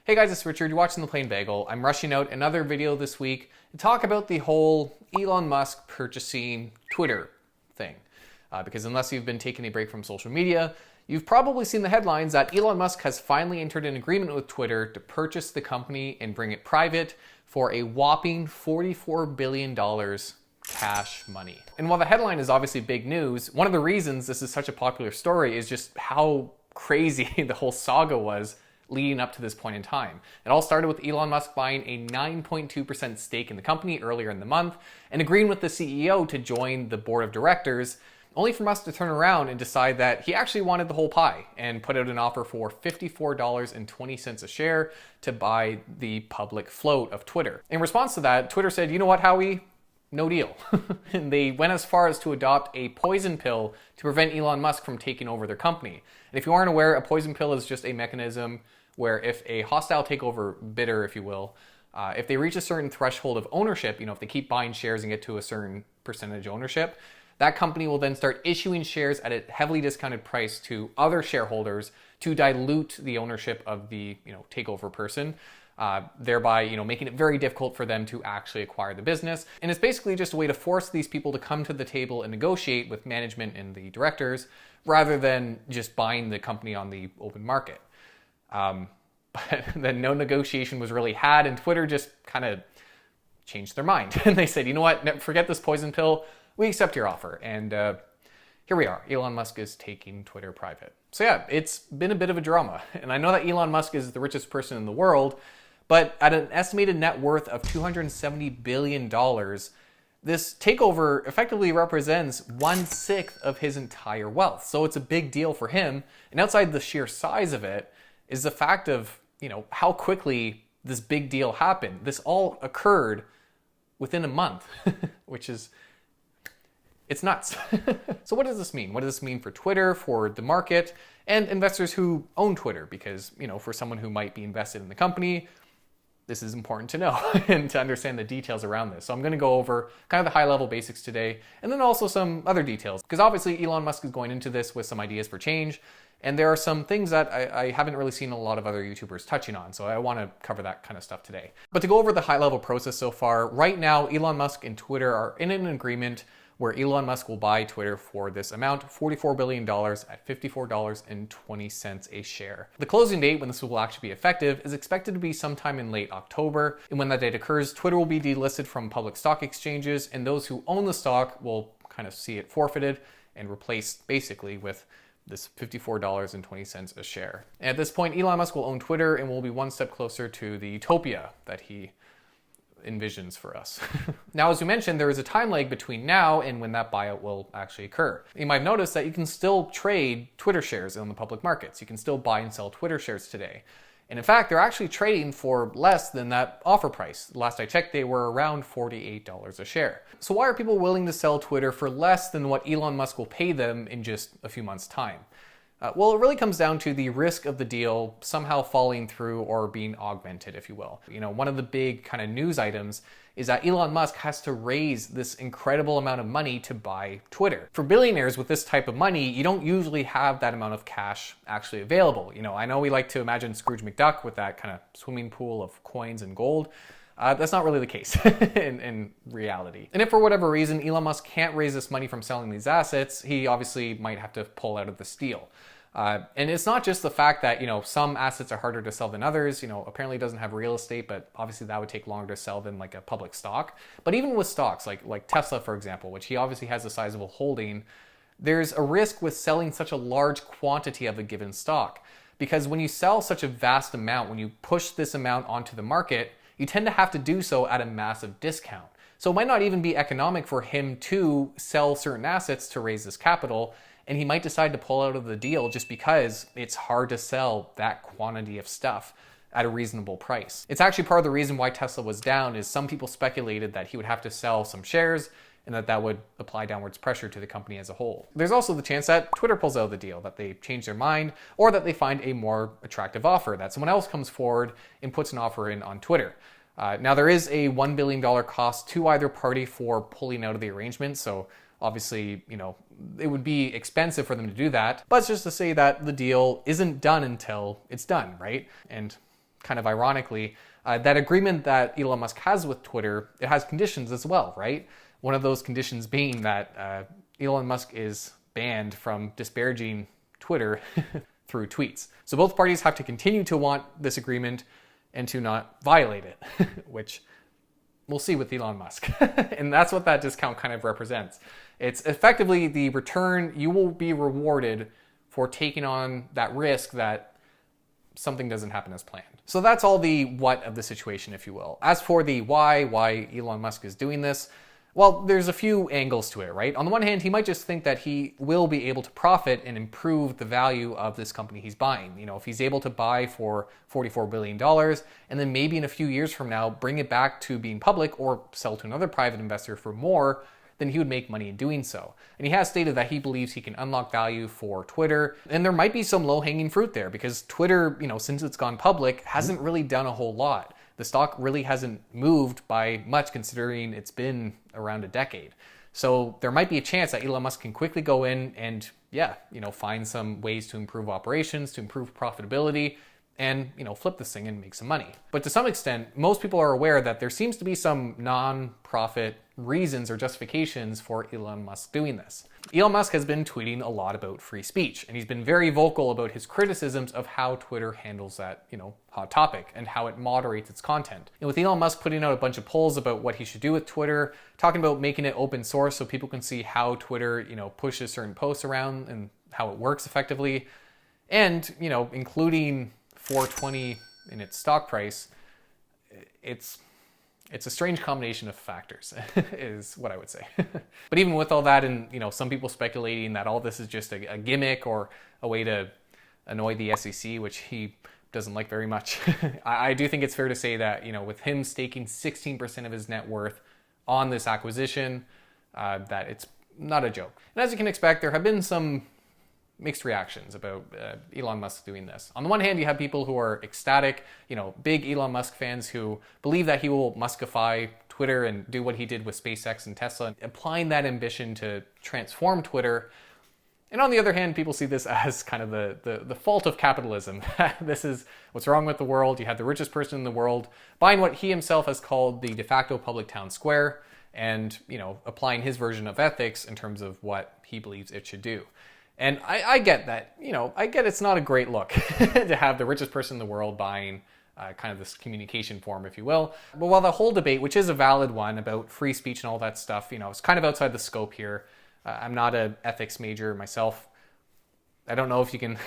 Hey guys, it's Richard. You're watching The Plain Bagel. I'm rushing out another video this week to talk about the whole Elon Musk purchasing Twitter thing. Because unless you've been taking a break from social media, you've probably seen the headlines that Elon Musk has finally entered an agreement with Twitter to purchase the company and bring it private for a whopping $44 billion cash money. And while the headline is obviously big news, one of the reasons this is such a popular story is just how crazy the whole saga was leading up to this point in time. It all started with Elon Musk buying a 9.2% stake in the company earlier in the month and agreeing with the CEO to join the board of directors, only for Musk to turn around and decide that he actually wanted the whole pie and put out an offer for $54.20 a share to buy the public float of Twitter. In response to that, Twitter said, you know what, Howie? No deal. And they went as far as to adopt a poison pill to prevent Elon Musk from taking over their company. And if you aren't aware, a poison pill is just a mechanism where if a hostile takeover bidder, if you will, if they reach a certain threshold of ownership, if they keep buying shares and get to a certain percentage ownership, that company will then start issuing shares at a heavily discounted price to other shareholders to dilute the ownership of the takeover person. Thereby, making it very difficult for them to actually acquire the business. And it's basically just a way to force these people to come to the table and negotiate with management and the directors, rather than just buying the company on the open market. But then no negotiation was really had, and Twitter just kind of changed their mind. And they said, you know what, forget this poison pill, we accept your offer. And here we are, Elon Musk is taking Twitter private. So yeah, it's been a bit of a drama. And I know that Elon Musk is the richest person in the world, but at an estimated net worth of $270 billion, this takeover effectively represents 1/6 of his entire wealth. So it's a big deal for him. And outside the sheer size of it is the fact of, how quickly this big deal happened. This all occurred within a month, which is, it's nuts. So what does this mean? What does this mean for Twitter, for the market, and investors who own Twitter? Because, for someone who might be invested in the company, this is important to know and to understand the details around this. So I'm going to go over kind of the high-level basics today, and then also some other details. Because obviously Elon Musk is going into this with some ideas for change, and there are some things that I haven't really seen a lot of other YouTubers touching on, so I want to cover that kind of stuff today. But to go over the high-level process so far, right now Elon Musk and Twitter are in an agreement where Elon Musk will buy Twitter for this amount, $44 billion at $54.20 a share. The closing date when this will actually be effective is expected to be sometime in late October. And when that date occurs, Twitter will be delisted from public stock exchanges, and those who own the stock will kind of see it forfeited and replaced basically with this $54.20 a share. And at this point, Elon Musk will own Twitter and will be one step closer to the utopia that he envisions for us. Now, as we mentioned, there is a time lag between now and when that buyout will actually occur. You might have noticed that you can still trade Twitter shares on the public markets. You can still buy and sell Twitter shares today. And in fact, they're actually trading for less than that offer price. Last I checked, they were around $48 a share. So why are people willing to sell Twitter for less than what Elon Musk will pay them in just a few months' time? Well, it really comes down to the risk of the deal somehow falling through or being augmented, if you will. One of the big kind of news items is that Elon Musk has to raise this incredible amount of money to buy Twitter. For billionaires with this type of money, you don't usually have that amount of cash actually available. I know we like to imagine Scrooge McDuck with that kind of swimming pool of coins and gold. That's not really the case in reality. And if for whatever reason Elon Musk can't raise this money from selling these assets, he obviously might have to pull out of this deal. And it's not just the fact that, some assets are harder to sell than others. Apparently he doesn't have real estate, but obviously that would take longer to sell than like a public stock. But even with stocks, like Tesla, for example, which he obviously has a sizable holding, there's a risk with selling such a large quantity of a given stock. Because when you sell such a vast amount, when you push this amount onto the market, you tend to have to do so at a massive discount. So it might not even be economic for him to sell certain assets to raise this capital, and he might decide to pull out of the deal just because it's hard to sell that quantity of stuff at a reasonable price. It's actually part of the reason why Tesla was down is some people speculated that he would have to sell some shares and that would apply downwards pressure to the company as a whole. There's also the chance that Twitter pulls out of the deal, that they change their mind, or that they find a more attractive offer, that someone else comes forward and puts an offer in on Twitter. Now, there is a $1 billion cost to either party for pulling out of the arrangement, so obviously, it would be expensive for them to do that, but it's just to say that the deal isn't done until it's done, right? And kind of ironically, that agreement that Elon Musk has with Twitter, it has conditions as well, right? One of those conditions being that Elon Musk is banned from disparaging Twitter through tweets. So both parties have to continue to want this agreement and to not violate it, which we'll see with Elon Musk. And that's what that discount kind of represents. It's effectively the return. You will be rewarded for taking on that risk that something doesn't happen as planned. So that's all the what of the situation, if you will. As for the why Elon Musk is doing this, well, there's a few angles to it, right? On the one hand, he might just think that he will be able to profit and improve the value of this company he's buying. You know, if he's able to buy for $44 billion and then maybe in a few years from now, bring it back to being public or sell to another private investor for more, then he would make money in doing so. And he has stated that he believes he can unlock value for Twitter. And there might be some low-hanging fruit there because Twitter, you know, since it's gone public, hasn't really done a whole lot. The stock really hasn't moved by much considering it's been around a decade. So there might be a chance that Elon Musk can quickly go in and, find some ways to improve operations, to improve profitability, and, flip this thing and make some money. But to some extent, most people are aware that there seems to be some non-profit reasons or justifications for Elon Musk doing this. Elon Musk has been tweeting a lot about free speech, and he's been very vocal about his criticisms of how Twitter handles that, hot topic and how it moderates its content. And with Elon Musk putting out a bunch of polls about what he should do with Twitter, talking about making it open source so people can see how Twitter, pushes certain posts around and how it works effectively, and, including 420 in its stock price, it's a strange combination of factors, is what I would say. But even with all that, and some people speculating that all this is just a gimmick or a way to annoy the SEC, which he doesn't like very much, I do think it's fair to say that with him staking 16% of his net worth on this acquisition, that it's not a joke. And as you can expect, there have been some mixed reactions about Elon Musk doing this. On the one hand, you have people who are ecstatic, big Elon Musk fans who believe that he will Muskify Twitter and do what he did with SpaceX and Tesla, applying that ambition to transform Twitter. And on the other hand, people see this as kind of the fault of capitalism. This is what's wrong with the world. You have the richest person in the world buying what he himself has called the de facto public town square and, applying his version of ethics in terms of what he believes it should do. And I get that, I get it's not a great look to have the richest person in the world buying kind of this communication form, if you will. But while the whole debate, which is a valid one about free speech and all that stuff, is kind of outside the scope here. I'm not an ethics major myself. I don't know if you can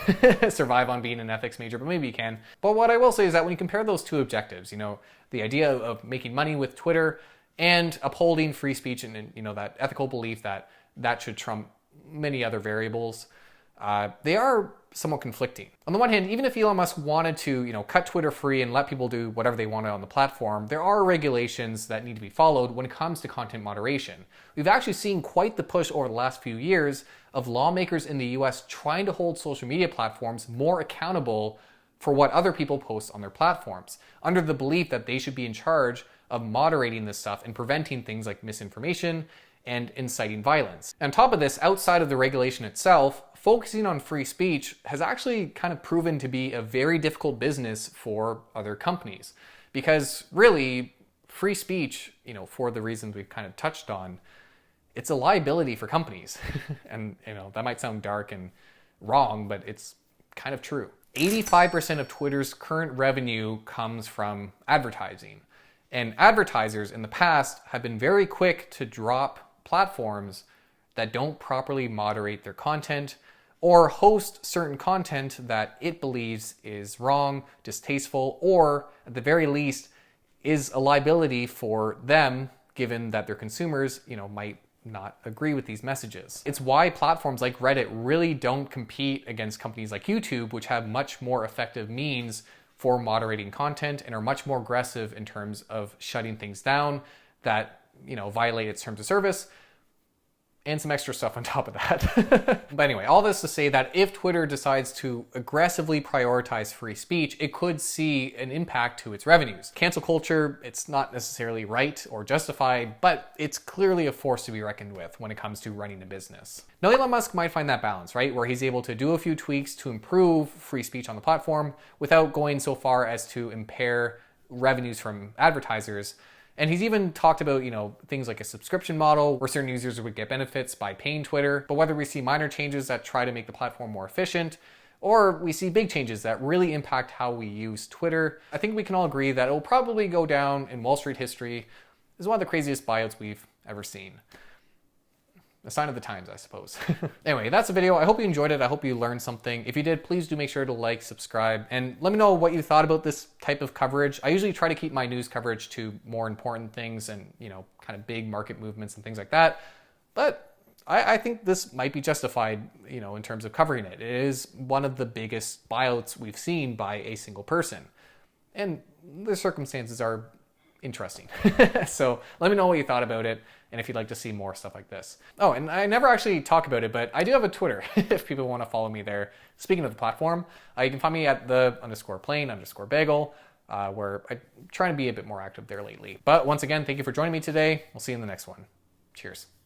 survive on being an ethics major, but maybe you can. But what I will say is that when you compare those two objectives, the idea of making money with Twitter and upholding free speech and that ethical belief that should trump many other variables, they are somewhat conflicting. On the one hand, even if Elon Musk wanted to, cut Twitter free and let people do whatever they wanted on the platform, there are regulations that need to be followed when it comes to content moderation. We've actually seen quite the push over the last few years of lawmakers in the US trying to hold social media platforms more accountable for what other people post on their platforms, under the belief that they should be in charge of moderating this stuff and preventing things like misinformation and inciting violence. On top of this, outside of the regulation itself, focusing on free speech has actually kind of proven to be a very difficult business for other companies. Because really, free speech, for the reasons we've kind of touched on, it's a liability for companies. And, that might sound dark and wrong, but it's kind of true. 85% of Twitter's current revenue comes from advertising. And advertisers in the past have been very quick to drop platforms that don't properly moderate their content or host certain content that it believes is wrong, distasteful, or at the very least is a liability for them, given that their consumers, might not agree with these messages. It's why platforms like Reddit really don't compete against companies like YouTube, which have much more effective means for moderating content and are much more aggressive in terms of shutting things down that, violate its terms of service. and some extra stuff on top of that. But anyway, all this to say that if Twitter decides to aggressively prioritize free speech, it could see an impact to its revenues. Cancel culture, it's not necessarily right or justified, but it's clearly a force to be reckoned with when it comes to running a business. Now, Elon Musk might find that balance, right? Where he's able to do a few tweaks to improve free speech on the platform without going so far as to impair revenues from advertisers. And he's even talked about, things like a subscription model where certain users would get benefits by paying Twitter. But whether we see minor changes that try to make the platform more efficient, or we see big changes that really impact how we use Twitter, I think we can all agree that it will probably go down in Wall Street history as one of the craziest buyouts we've ever seen. A sign of the times, I suppose. Anyway, that's the video. I hope you enjoyed it. I hope you learned something. If you did, please do make sure to like, subscribe, and let me know what you thought about this type of coverage. I usually try to keep my news coverage to more important things and, kind of big market movements and things like that. But I think this might be justified, in terms of covering it. It is one of the biggest buyouts we've seen by a single person. And the circumstances are interesting. So let me know what you thought about it and if you'd like to see more stuff like this. Oh, and I never actually talk about it, but I do have a Twitter if people want to follow me there. Speaking of the platform, you can find me at _plane_bagel, where I'm trying to be a bit more active there lately. But once again, thank you for joining me today. We'll see you in the next one. Cheers.